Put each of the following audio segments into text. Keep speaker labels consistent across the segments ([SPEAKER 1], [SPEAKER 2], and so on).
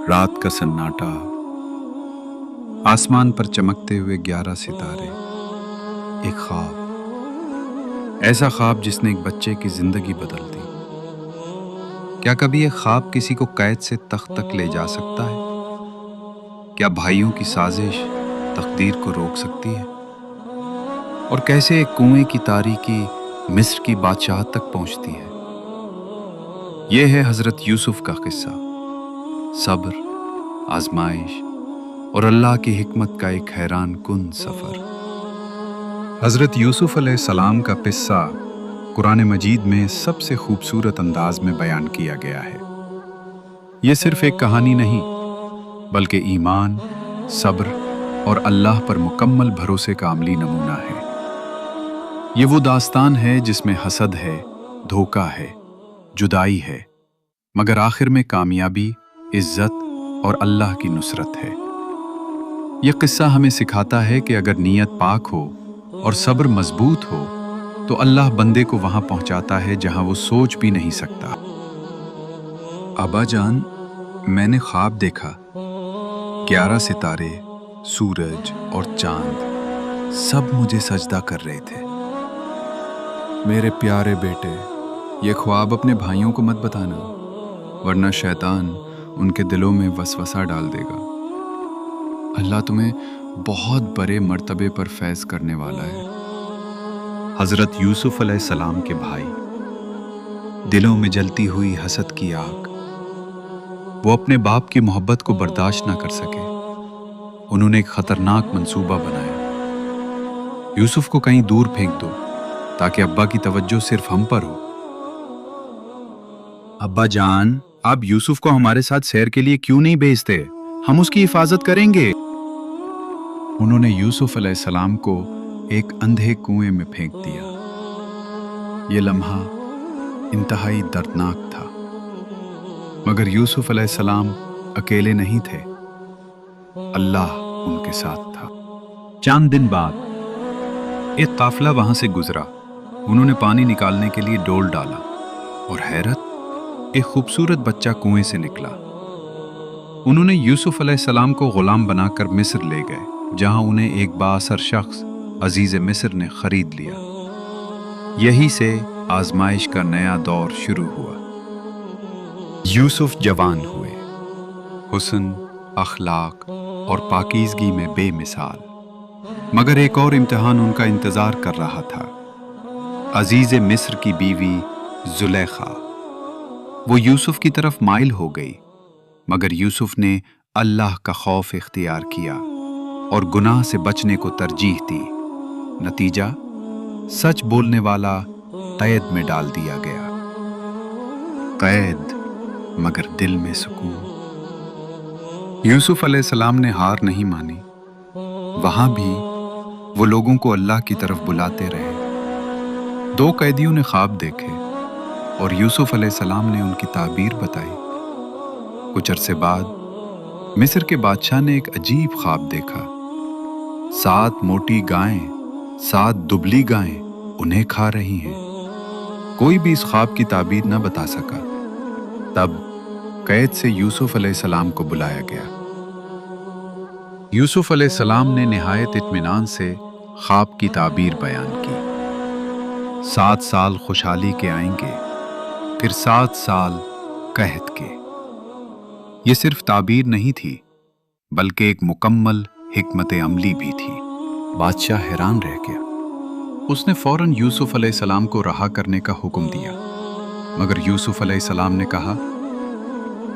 [SPEAKER 1] रात का सन्नाटा, आसमान पर चमकते हुए 11 सितारे, एक ख्वाब, ऐसा ख्वाब जिसने एक बच्चे की जिंदगी बदल दी। क्या कभी ये ख्वाब किसी को कैद से तख्त तक ले जा सकता है? क्या भाइयों की साजिश तकदीर को रोक सकती है? और कैसे एक कुएं की तारीकी मिस्र की बादशाह तक पहुंचती है? ये है हजरत यूसुफ का किस्सा, सब्र, आजमाइश और अल्लाह की हिकमत का एक हैरान कुन सफर। हजरत यूसुफ अलैहिस्सलाम का किस्सा कुरान मजीद में सबसे खूबसूरत अंदाज में बयान किया गया है। ये सिर्फ एक कहानी नहीं, बल्कि ईमान, सब्र और अल्लाह पर मुकम्मल भरोसे का अमली नमूना है। ये वो दास्तान है जिसमें हसद है, धोखा है, जुदाई है, मगर आखिर में कामयाबी, इज्जत और अल्लाह की नुसरत है। यह किस्सा हमें सिखाता है कि अगर नीयत पाक हो और सब्र मजबूत हो तो अल्लाह बंदे को वहां पहुंचाता है जहां वो सोच भी नहीं सकता। अब्बा जान, मैंने ख्वाब देखा, 11 सितारे, सूरज और चांद सब मुझे सजदा कर रहे थे। मेरे प्यारे बेटे, ये ख्वाब अपने भाइयों को मत बताना, वरना शैतान उनके दिलों में वसवसा डाल देगा। अल्लाह तुम्हें बहुत बड़े मर्तबे पर फैज करने वाला है। हजरत यूसुफ अलैहिस्सलाम के भाई, दिलों में जलती हुई हसद की आग, वो अपने बाप की मोहब्बत को बर्दाश्त ना कर सके। उन्होंने एक खतरनाक मंसूबा बनाया, यूसुफ को कहीं दूर फेंक दो ताकि अब्बा की तवज्जो सिर्फ हम पर हो। अब्बा जान, आप यूसुफ को हमारे साथ सैर के लिए क्यों नहीं भेजते? हम उसकी हिफाजत करेंगे। उन्होंने यूसुफ अलैहिस्सलाम को एक अंधे कुएं में फेंक दिया। ये लम्हा इंतहाई दर्दनाक था, मगर यूसुफ अलैहिस्सलाम अकेले नहीं थे, अल्लाह उनके साथ था। चंद दिन बाद एक काफिला वहां से गुजरा। उन्होंने पानी निकालने के लिए डोल डाला और हैरत, एक खूबसूरत बच्चा कुएं से निकला। उन्होंने यूसुफ अलैहिस्सलाम को गुलाम बनाकर मिस्र ले गए, जहां उन्हें एक बाअसर शख्स अजीज मिस्र ने खरीद लिया। यही से आजमाइश का नया दौर शुरू हुआ। यूसुफ जवान हुए, हुस्न, अखलाक और पाकीज़गी में बेमिसाल, मगर एक और इम्तिहान उनका इंतजार कर रहा था। अजीज मिस्र की बीवी जुलेखा, वो यूसुफ की तरफ माइल हो गई, मगर यूसुफ ने अल्लाह का खौफ इख्तियार किया और गुनाह से बचने को तरजीह दी। नतीजा, सच बोलने वाला कैद में डाल दिया गया। कैद, मगर दिल में सुकून। यूसुफ अलैहिस्सलाम ने हार नहीं मानी। वहां भी वो लोगों को अल्लाह की तरफ बुलाते रहे। 2 कैदियों ने ख्वाब देखे और यूसुफ अलैहिस्सलाम ने उनकी ताबीर बताई। कुछ अरसे बाद मिस्र के बादशाह ने एक अजीब ख्वाब देखा। 7 मोटी गायें, 7 दुबली गायें उन्हें खा रही हैं। कोई भी इस ख्वाब की ताबीर न बता सका। तब कैद से यूसुफ अलैहिस्सलाम को बुलाया गया। यूसुफ अलैहिस्सलाम ने निहायत इत्मीनान से ख्वाब की ताबीर बयान की। 7 साल खुशहाली के आएंगे, फिर 7 साल कहत के। ये सिर्फ ताबीर नहीं थी, बल्कि एक मुकम्मल हिकमत अमली भी थी। बादशाह हैरान रह गया। उसने फौरन यूसुफ अलैहिस्सलाम को रहा करने का हुक्म दिया, मगर यूसुफ अलैहिस्सलाम ने कहा,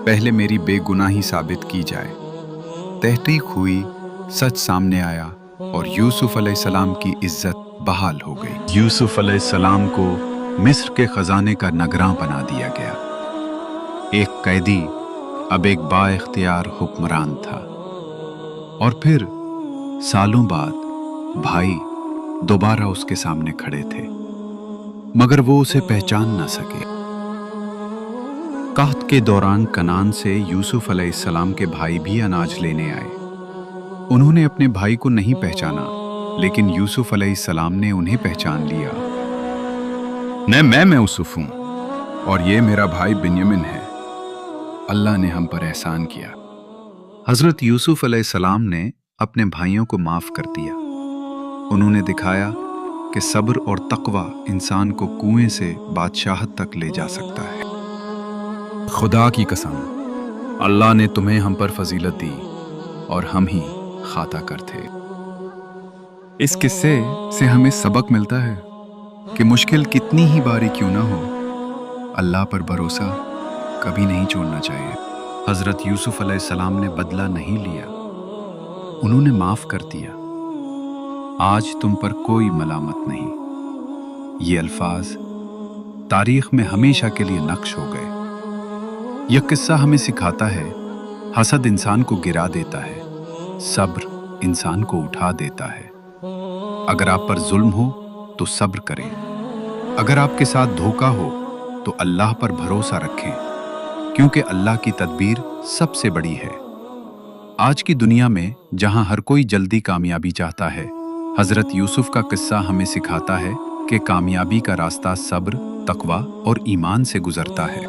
[SPEAKER 1] पहले मेरी बेगुनाही साबित की जाए। तहकीक हुई, सच सामने आया और यूसुफ अलैहिस्सलाम की इज्जत बहाल हो गई। यूसुफ अलैहिस्सलाम को मिस्र के खजाने का नगरां बना दिया गया। एक कैदी अब एक बाइख्तियार हुक्मरान था। और फिर सालों बाद भाई दोबारा उसके सामने खड़े थे, मगर वो उसे पहचान ना सके। कहत के दौरान कनान से यूसुफ अलैहिस्सलाम के भाई भी अनाज लेने आए। उन्होंने अपने भाई को नहीं पहचाना, लेकिन यूसुफ अलैहिस्सलाम ने उन्हें पहचान लिया। मैं यूसुफ हूं और ये मेरा भाई बिन्यामिन है। अल्लाह ने हम पर एहसान किया। हज़रत यूसुफ अलैहिस्सलाम ने अपने भाइयों को माफ़ कर दिया। उन्होंने दिखाया कि सब्र और तक़वा इंसान को कुएं से बादशाहत तक ले जा सकता है। खुदा की कसम, अल्लाह ने तुम्हें हम पर फजीलत दी और हम ही खाता कर थे। इस किस्से से हमें सबक मिलता है कि मुश्किल कितनी ही बारी क्यों ना हो, अल्लाह पर भरोसा कभी नहीं छोड़ना चाहिए। हज़रत यूसुफ अलैहिस्सलाम ने बदला नहीं लिया, उन्होंने माफ़ कर दिया। आज तुम पर कोई मलामत नहीं। ये अल्फाज तारीख में हमेशा के लिए नक्श हो गए। यह किस्सा हमें सिखाता है, हसद इंसान को गिरा देता है, सब्र इंसान को उठा देता है। अगर आप पर जुल्म हो तो सब्र करें, अगर आपके साथ धोखा हो तो अल्लाह पर भरोसा रखें, क्योंकि अल्लाह की तदबीर सबसे बड़ी है। आज की दुनिया में जहां हर कोई जल्दी कामयाबी चाहता है, हज़रत यूसुफ का किस्सा हमें सिखाता है कि कामयाबी का रास्ता सब्र, तकवा और ईमान से गुजरता है।